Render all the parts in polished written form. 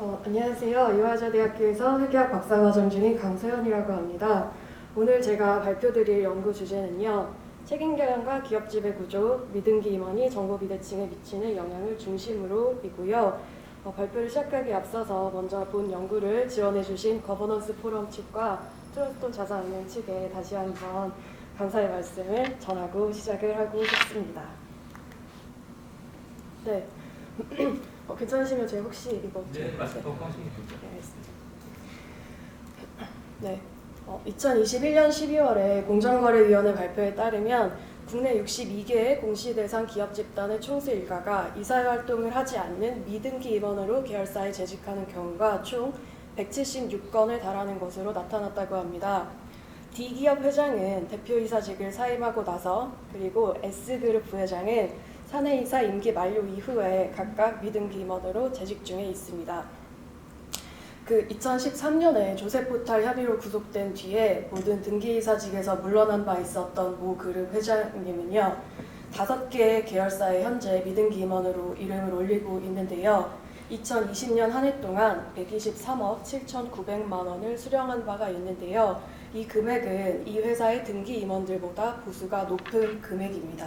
안녕하세요. 이화여자대학교에서 회계학 박사과정 중인 강서연이라고 합니다. 오늘 제가 발표드릴 연구 주제는요. 책임경영과 기업 지배 구조, 미등기 임원이 정보 비대칭에 미치는 영향을 중심으로이고요. 발표를 시작하기에 앞서서 먼저 본 연구를 지원해주신 거버넌스 포럼 측과 트러스톤 자산운용 측에 다시 한번 감사의 말씀을 전하고 시작을 하고 싶습니다. 네. 괜찮으시면 제가 혹시 이거 말씀 더 하시면 되죠. 네, 알겠습니다. 네, 2021년 12월에 공정거래위원회 발표에 따르면 국내 62개의 공시대상 기업 집단의 총수 일가가 이사회활동을 하지 않는 미등기 임원으로 계열사에 재직하는 경우가 총 176건에 달하는 것으로 나타났다고 합니다. D기업 회장은 대표이사직을 사임하고 나서, 그리고 S그룹 부회장은 사내이사 임기 만료 이후에 각각 미등기 임원으로 재직 중에 있습니다. 2013년에 조세포탈 협의로 구속된 뒤에 모든 등기이사직에서 물러난 바 있었던 모 그룹 회장님은요, 5개의 계열사에 현재 미등기 임원으로 이름을 올리고 있는데요. 2020년 한 해 동안 123억 7,900만 원을 수령한 바가 있는데요. 이 금액은 이 회사의 등기 임원들보다 보수가 높은 금액입니다.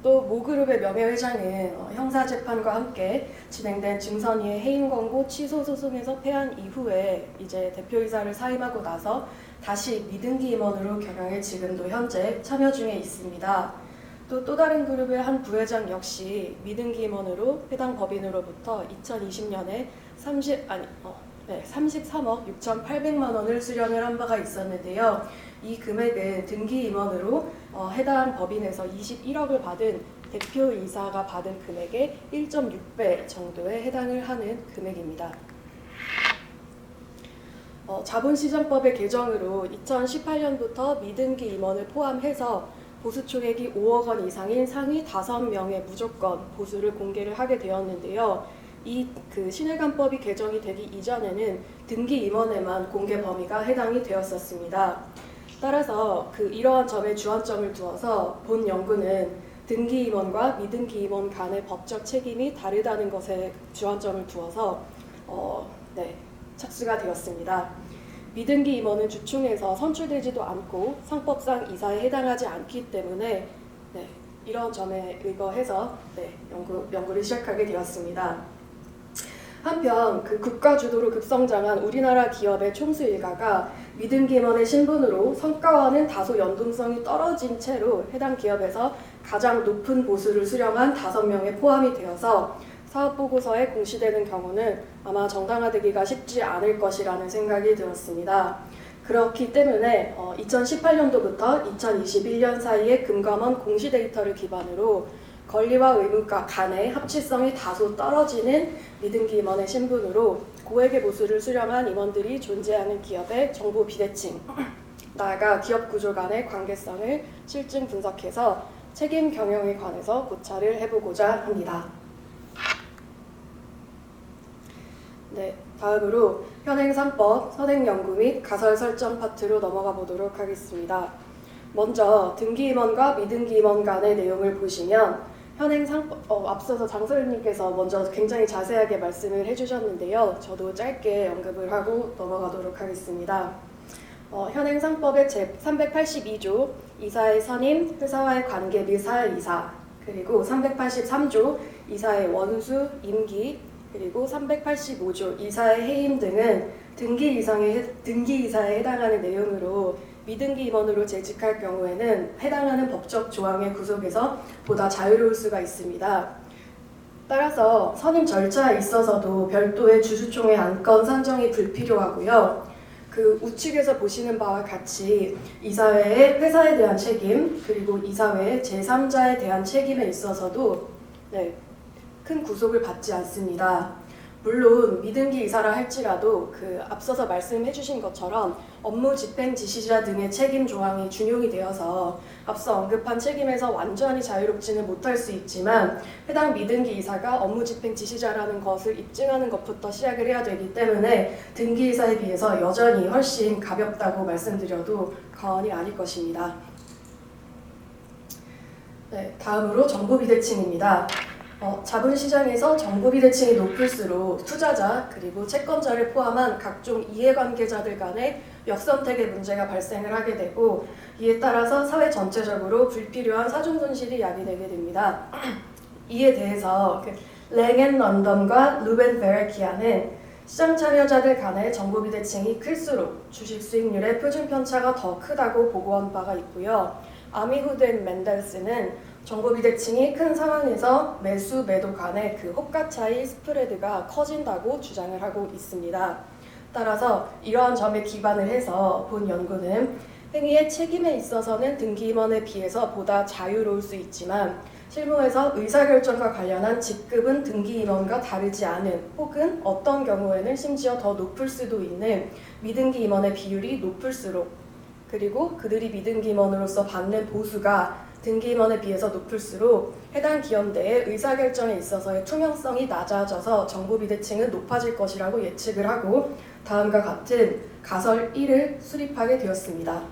또 모그룹의 명예회장은 형사재판과 함께 진행된 증선위의 해임 권고 취소 소송에서 패한 이후에 이제 대표이사를 사임하고 나서 다시 미등기 임원으로 경영해 지금도 현재 참여 중에 있습니다. 또 다른 그룹의 한 부회장 역시 미등기 임원으로 해당 법인으로부터 2020년에 33억 6,800만 원을 수령을 한 바가 있었는데요. 이 금액은 등기 임원으로 해당 법인에서 21억을 받은 대표이사가 받은 금액의 1.6배 정도에 해당을 하는 금액입니다. 자본시장법의 개정으로 2018년부터 미등기 임원을 포함해서 보수 총액이 5억 원 이상인 상위 5명의 무조건 보수를 공개를 하게 되었는데요. 이 신일간법이 개정이 되기 이전에는 등기 임원에만 공개 범위가 해당이 되었었습니다. 따라서 이러한 점에 주안점을 두어서 본 연구는 등기 임원과 미등기 임원 간의 법적 책임이 다르다는 것에 주안점을 두어서 착수가 되었습니다. 미등기 임원은 주총에서 선출되지도 않고 상법상 이사에 해당하지 않기 때문에 이런 점에 의거해서 연구를 시작하게 되었습니다. 한편 국가 주도로 급성장한 우리나라 기업의 총수 일가가 미등기 임원의 신분으로 성과와는 다소 연동성이 떨어진 채로 해당 기업에서 가장 높은 보수를 수령한 5명에 포함이 되어서 사업보고서에 공시되는 경우는 아마 정당화되기가 쉽지 않을 것이라는 생각이 들었습니다. 그렇기 때문에 2018년도부터 2021년 사이의 금감원 공시 데이터를 기반으로 권리와 의무 간의 합치성이 다소 떨어지는 미등기 임원의 신분으로 고액의 보수를 수령한 임원들이 존재하는 기업의 정보 비대칭, 나아가 기업 구조 간의 관계성을 실증 분석해서 책임 경영에 관해서 고찰을 해보고자 합니다. 다음으로 현행상법, 선행연구 및 가설 설정 파트로 넘어가 보도록 하겠습니다. 먼저 등기 임원과 미등기 임원 간의 내용을 보시면 현행상법, 앞서서 장소연님께서 먼저 굉장히 자세하게 말씀을 해주셨는데요. 저도 짧게 언급을 하고 넘어가도록 하겠습니다. 현행상법의 제382조 이사의 선임, 회사와의 관계 및 사회이사, 그리고 383조 이사의 원수, 임기, 그리고 385조 이사의 해임 등은 등기 이사에 해당하는 내용으로 미등기 임원으로 재직할 경우에는 해당하는 법적 조항의 구속에서 보다 자유로울 수가 있습니다. 따라서 선임 절차에 있어서도 별도의 주주총회 안건 산정이 불필요하고요. 우측에서 보시는 바와 같이 이사회의 회사에 대한 책임, 그리고 이사회의 제3자에 대한 책임에 있어서도 큰 구속을 받지 않습니다. 물론 미등기 이사라 할지라도 앞서서 말씀해 주신 것처럼 업무 집행 지시자 등의 책임 조항이 준용이 되어서 앞서 언급한 책임에서 완전히 자유롭지는 못할 수 있지만 해당 미등기 이사가 업무 집행 지시자라는 것을 입증하는 것부터 시작을 해야 되기 때문에 등기 이사에 비해서 여전히 훨씬 가볍다고 말씀드려도 과언이 아닐 것입니다. 다음으로 정보 비대칭입니다. 자본시장에서 정보 비대칭이 높을수록 투자자 그리고 채권자를 포함한 각종 이해관계자들 간의 역선택의 문제가 발생을 하게 되고 이에 따라서 사회 전체적으로 불필요한 사중 손실이 야기되게 됩니다. 이에 대해서 랭앤 런던과 루벤 베르키아는 시장 참여자들 간의 정보 비대칭이 클수록 주식 수익률의 표준 편차가 더 크다고 보고한 바가 있고요. 아미후드 앤 멘델스는 정보 비대칭이 큰 상황에서 매수 매도 간의 그 호가 차이 스프레드가 커진다고 주장을 하고 있습니다. 따라서 이러한 점에 기반을 해서 본 연구는 행위의 책임에 있어서는 등기임원에 비해서 보다 자유로울 수 있지만 실무에서 의사결정과 관련한 직급은 등기임원과 다르지 않은 혹은 어떤 경우에는 심지어 더 높을 수도 있는 미등기 임원의 비율이 높을수록 그리고 그들이 미등기 임원으로서 받는 보수가 등기임원에 비해서 높을수록 해당 기업 내의 의사결정에 있어서의 투명성이 낮아져서 정보 비대칭은 높아질 것이라고 예측을 하고 다음과 같은 가설 1을 수립하게 되었습니다.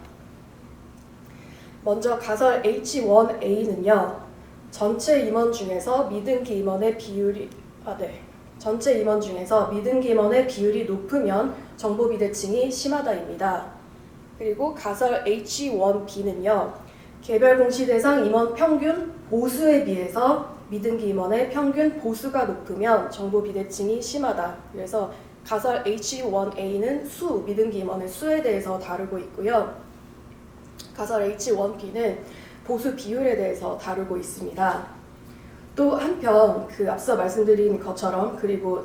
먼저 가설 H1A는요. 전체 임원 중에서 미등기 임원의 비율이 높으면 정보 비대칭이 심하다입니다. 그리고 가설 H1B는요. 개별 공시 대상 임원 평균 보수에 비해서 미등기 임원의 평균 보수가 높으면 정보 비대칭이 심하다. 그래서 가설 H1A는 미등기 임원의 수에 대해서 다루고 있고요. 가설 H1B는 보수 비율에 대해서 다루고 있습니다. 또 한편 앞서 말씀드린 것처럼 그리고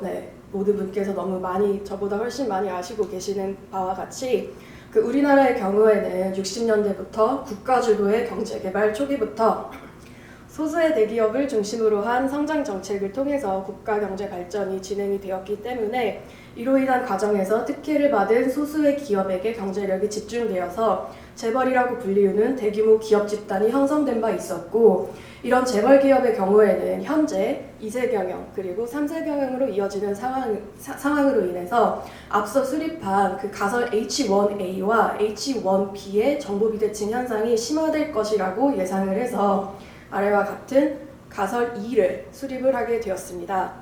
모든 분께서 너무 저보다 훨씬 많이 아시고 계시는 바와 같이 우리나라의 경우에는 60년대부터 국가 주도의 경제개발 초기부터 소수의 대기업을 중심으로 한 성장 정책을 통해서 국가 경제 발전이 진행이 되었기 때문에 이로 인한 과정에서 특혜를 받은 소수의 기업에게 경제력이 집중되어서 재벌이라고 불리우는 대규모 기업 집단이 형성된 바 있었고 이런 재벌 기업의 경우에는 현재 2세 경영 그리고 3세 경영으로 이어지는 상황으로 인해서 앞서 수립한 가설 H1A와 H1B의 정보 비대칭 현상이 심화될 것이라고 예상을 해서 아래와 같은 가설 2를 수립을 하게 되었습니다.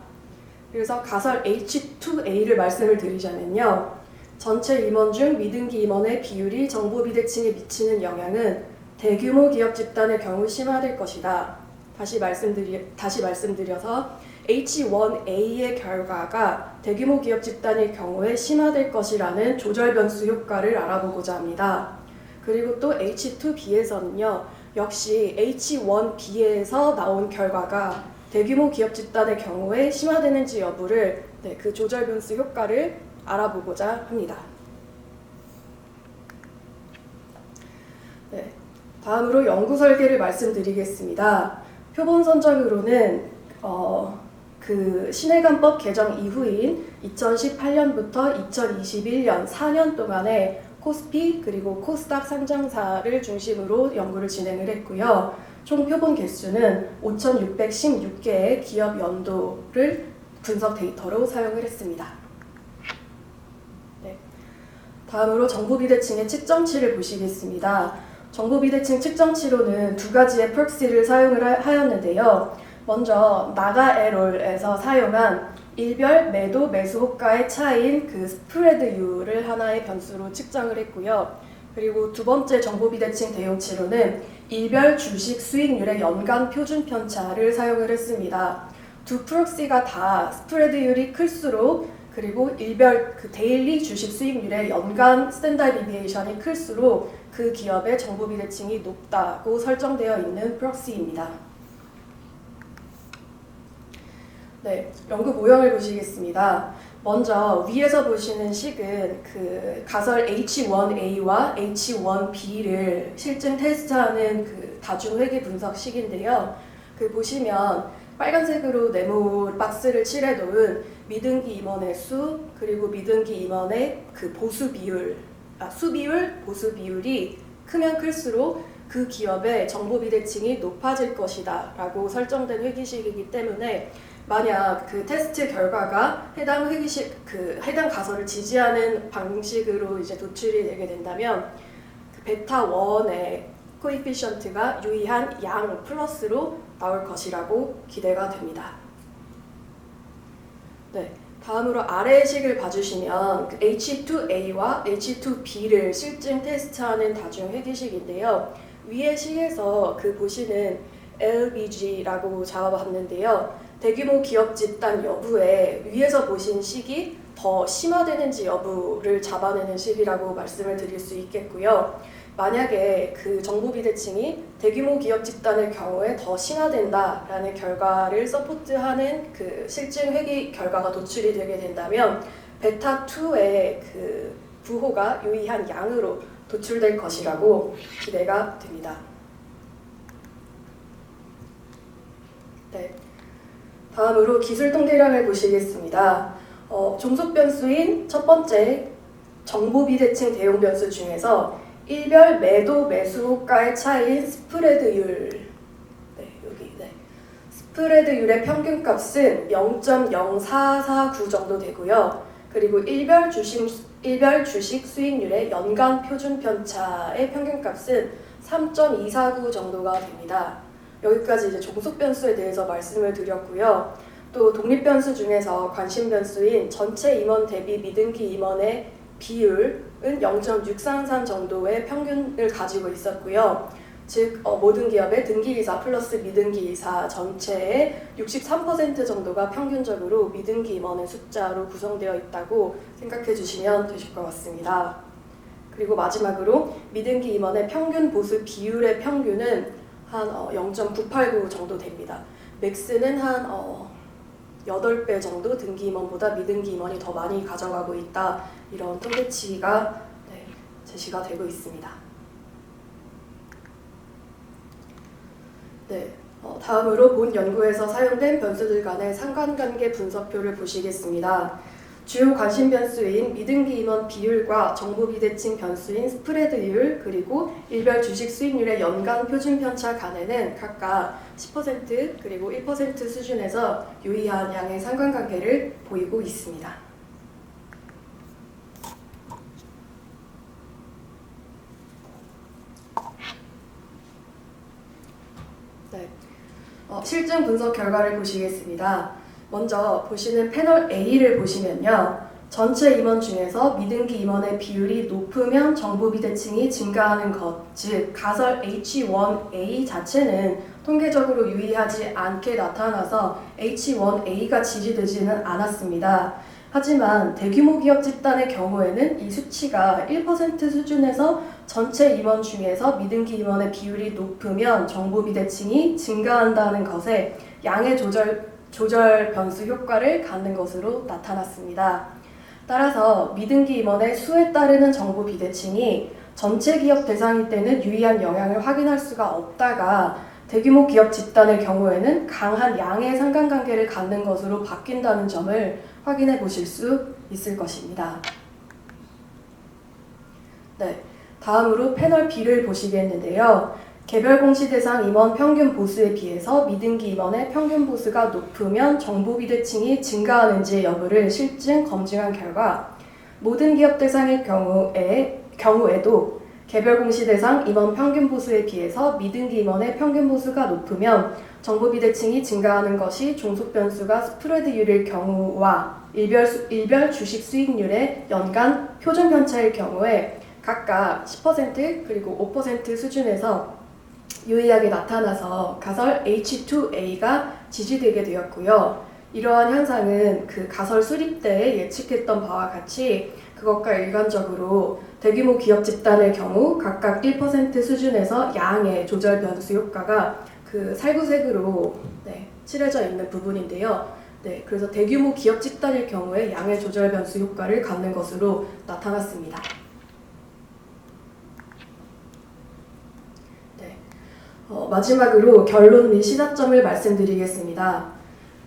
그래서 가설 H2A를 말씀을 드리자면요. 전체 임원 중 미등기 임원의 비율이 정보 비대칭에 미치는 영향은 대규모 기업 집단의 경우 심화될 것이다. 다시 말씀드려서 H1A의 결과가 대규모 기업 집단의 경우에 심화될 것이라는 조절 변수 효과를 알아보고자 합니다. 그리고 또 H2B에서는요. 역시 H1B에서 나온 결과가 대규모 기업 집단의 경우에 심화되는지 여부를 그 조절 변수 효과를 알아보고자 합니다. 다음으로 연구 설계를 말씀드리겠습니다. 표본 선정으로는 신해관법 개정 이후인 2018년부터 2021년 4년 동안에 코스피 그리고 코스닥 상장사를 중심으로 연구를 진행을 했고요. 총 표본 개수는 5,616개의 기업 연도를 분석 데이터로 사용을 했습니다. 다음으로 정보 비대칭의 측정치를 보시겠습니다. 정보 비대칭 측정치로는 두 가지의 프록시를 사용을 하였는데요. 먼저 나가에롤에서 사용한 일별 매도 매수 호가의 차이인 스프레드율을 하나의 변수로 측정을 했고요. 그리고 두 번째 정보 비대칭 대용치로는 일별 주식 수익률의 연간 표준 편차를 사용을 했습니다. 두 프록시가 다 스프레드율이 클수록 그리고 일별 데일리 주식 수익률의 연간 스탠다드 디비에이션이 클수록 그 기업의 정보 비대칭이 높다고 설정되어 있는 프록시입니다. 연구 모형을 보시겠습니다. 먼저 위에서 보시는 식은 가설 H1A와 H1B를 실증 테스트하는 다중 회귀 분석식인데요. 보시면 빨간색으로 네모 박스를 칠해놓은 미등기 임원의 수 그리고 미등기 임원의 보수 비율, 수비율, 보수 비율이 크면 클수록 그 기업의 정보 비대칭이 높아질 것이다 라고 설정된 회귀식이기 때문에 만약 테스트 결과가 해당 해당 가설을 지지하는 방식으로 이제 도출이 되게 된다면 베타 1의 코에피션트가 유의한 양 플러스로 나올 것이라고 기대가 됩니다. 네, 다음으로 아래의 식을 봐주시면 H2A와 H2B를 실증 테스트하는 다중 회기식인데요. 위의 식에서 보시는 LBG라고 잡아봤는데요. 대규모 기업 집단 여부에 위에서 보신 식이 더 심화되는지 여부를 잡아내는 식이라고 말씀을 드릴 수 있겠고요. 만약에 정보 비대칭이 대규모 기업 집단의 경우에 더 심화된다라는 결과를 서포트하는 실증 회귀 결과가 도출이 되게 된다면 베타2의 부호가 유의한 양으로 도출될 것이라고 기대가 됩니다. 네. 다음으로 기술 통계량을 보시겠습니다. 종속 변수인 첫 번째 정보 비대칭 대용 변수 중에서 일별 매도 매수 호가의 차이인 스프레드율, 스프레드율의 평균값은 0.0449 정도 되고요. 그리고 일별 주식 수익률의 연간 표준 편차의 평균값은 3.249 정도가 됩니다. 여기까지 이제 종속 변수에 대해서 말씀을 드렸고요. 또 독립 변수 중에서 관심 변수인 전체 임원 대비 미등기 임원의 비율은 0.633 정도의 평균을 가지고 있었고요. 즉 모든 기업의 등기이사 플러스 미등기이사 전체의 63% 정도가 평균적으로 미등기 임원의 숫자로 구성되어 있다고 생각해 주시면 되실 것 같습니다. 그리고 마지막으로 미등기 임원의 평균 보수 비율의 평균은 한 0.989 정도 됩니다. 맥스는 한 8배 정도 등기 임원보다 미등기 임원이 더 많이 가져가고 있다. 이런 통계치가 제시가 되고 있습니다. 네, 다음으로 본 연구에서 사용된 변수들 간의 상관관계 분석표를 보시겠습니다. 주요 관심 변수인 미등기 임원 비율과 정보 비대칭 변수인 스프레드율 그리고 일별 주식 수익률의 연간 표준 편차 간에는 각각 10% 그리고 1% 수준에서 유의한 양의 상관관계를 보이고 있습니다. 네, 실증 분석 결과를 보시겠습니다. 먼저 보시는 패널 A를 보시면요. 전체 임원 중에서 미등기 임원의 비율이 높으면 정보 비대칭이 증가하는 것, 즉 가설 H1A 자체는 통계적으로 유의하지 않게 나타나서 H1A가 지지되지는 않았습니다. 하지만 대규모 기업 집단의 경우에는 이 수치가 1% 수준에서 전체 임원 중에서 미등기 임원의 비율이 높으면 정보 비대칭이 증가한다는 것에 양의 조절 변수 효과를 갖는 것으로 나타났습니다. 따라서 미등기 임원의 수에 따르는 정보 비대칭이 전체 기업 대상일 때는 유의한 영향을 확인할 수가 없다가 대규모 기업 집단의 경우에는 강한 양의 상관관계를 갖는 것으로 바뀐다는 점을 확인해 보실 수 있을 것입니다. 네, 다음으로 패널 B를 보시겠는데요. 개별 공시 대상 임원 평균 보수에 비해서 미등기 임원의 평균 보수가 높으면 정보 비대칭이 증가하는지 여부를 실증 검증한 결과 모든 기업 대상일 경우에도 개별 공시 대상 임원 평균 보수에 비해서 미등기 임원의 평균 보수가 높으면 정보 비대칭이 증가하는 것이 종속 변수가 스프레드율일 경우와 일별 주식 수익률의 연간 표준 편차일 경우에 각각 10% 그리고 5% 수준에서 유의하게 나타나서 가설 H2A가 지지되게 되었고요. 이러한 현상은 가설 수립 때 예측했던 바와 같이 그것과 일관적으로 대규모 기업 집단의 경우 각각 1% 수준에서 양의 조절 변수 효과가 살구색으로 칠해져 있는 부분인데요. 그래서 대규모 기업 집단일 경우에 양의 조절 변수 효과를 갖는 것으로 나타났습니다. 마지막으로 결론 및 시사점을 말씀드리겠습니다.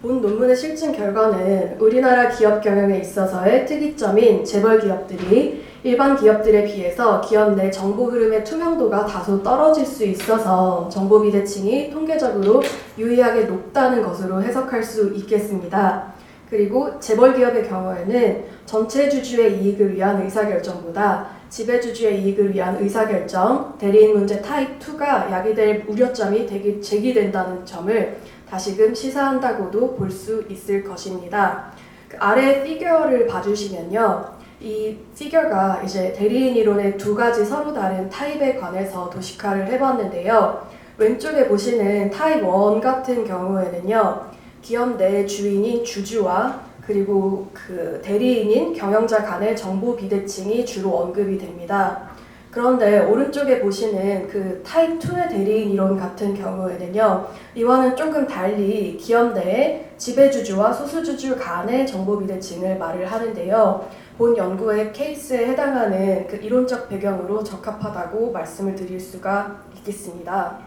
본 논문의 실증 결과는 우리나라 기업 경영에 있어서의 특이점인 재벌 기업들이 일반 기업들에 비해서 기업 내 정보 흐름의 투명도가 다소 떨어질 수 있어서 정보 비대칭이 통계적으로 유의하게 높다는 것으로 해석할 수 있겠습니다. 그리고 재벌 기업의 경우에는 전체 주주의 이익을 위한 의사결정보다 지배주주의 이익을 위한 의사결정, 대리인 문제 타입 2가 야기될 우려점이 제기된다는 점을 다시금 시사한다고도 볼 수 있을 것입니다. 그 아래 피규어를 봐주시면요. 이 피규어가 이제 대리인 이론의 두 가지 서로 다른 타입에 관해서 도식화를 해봤는데요. 왼쪽에 보시는 타입 1 같은 경우에는요. 기업 내 주인인 주주와 그리고 그 대리인인 경영자 간의 정보 비대칭이 주로 언급이 됩니다. 그런데 오른쪽에 보시는 그 타입 2의 대리인 이론 같은 경우에는요. 이와는 조금 달리 기업 내에 지배주주와 소수주주 간의 정보 비대칭을 말을 하는데요. 본 연구의 케이스에 해당하는 그 이론적 배경으로 적합하다고 말씀을 드릴 수가 있겠습니다.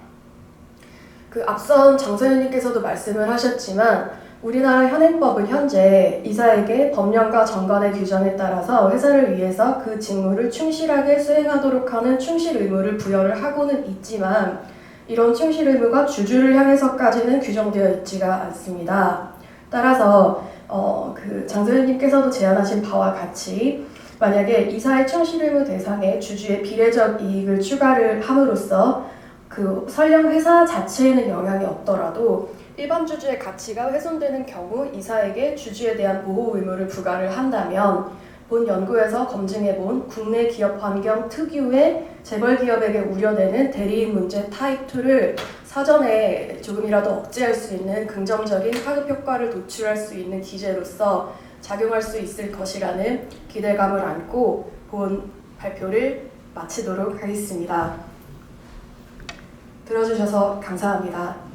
그 앞선 장서연님께서도 말씀을 하셨지만 우리나라 현행법은 현재 이사에게 법령과 정관의 규정에 따라서 회사를 위해서 그 직무를 충실하게 수행하도록 하는 충실 의무를 부여를 하고는 있지만 이런 충실 의무가 주주를 향해서까지는 규정되어 있지가 않습니다. 따라서 그 장서연님께서도 제안하신 바와 같이 만약에 이사의 충실 의무 대상에 주주의 비례적 이익을 추가를 함으로써 그 설령 회사 자체에는 영향이 없더라도 일반 주주의 가치가 훼손되는 경우 이사에게 주주에 대한 보호 의무를 부과를 한다면 본 연구에서 검증해본 국내 기업 환경 특유의 재벌 기업에게 우려되는 대리인 문제 타입 2를 사전에 조금이라도 억제할 수 있는 긍정적인 파급 효과를 도출할 수 있는 기제로서 작용할 수 있을 것이라는 기대감을 안고 본 발표를 마치도록 하겠습니다. 들어주셔서 감사합니다.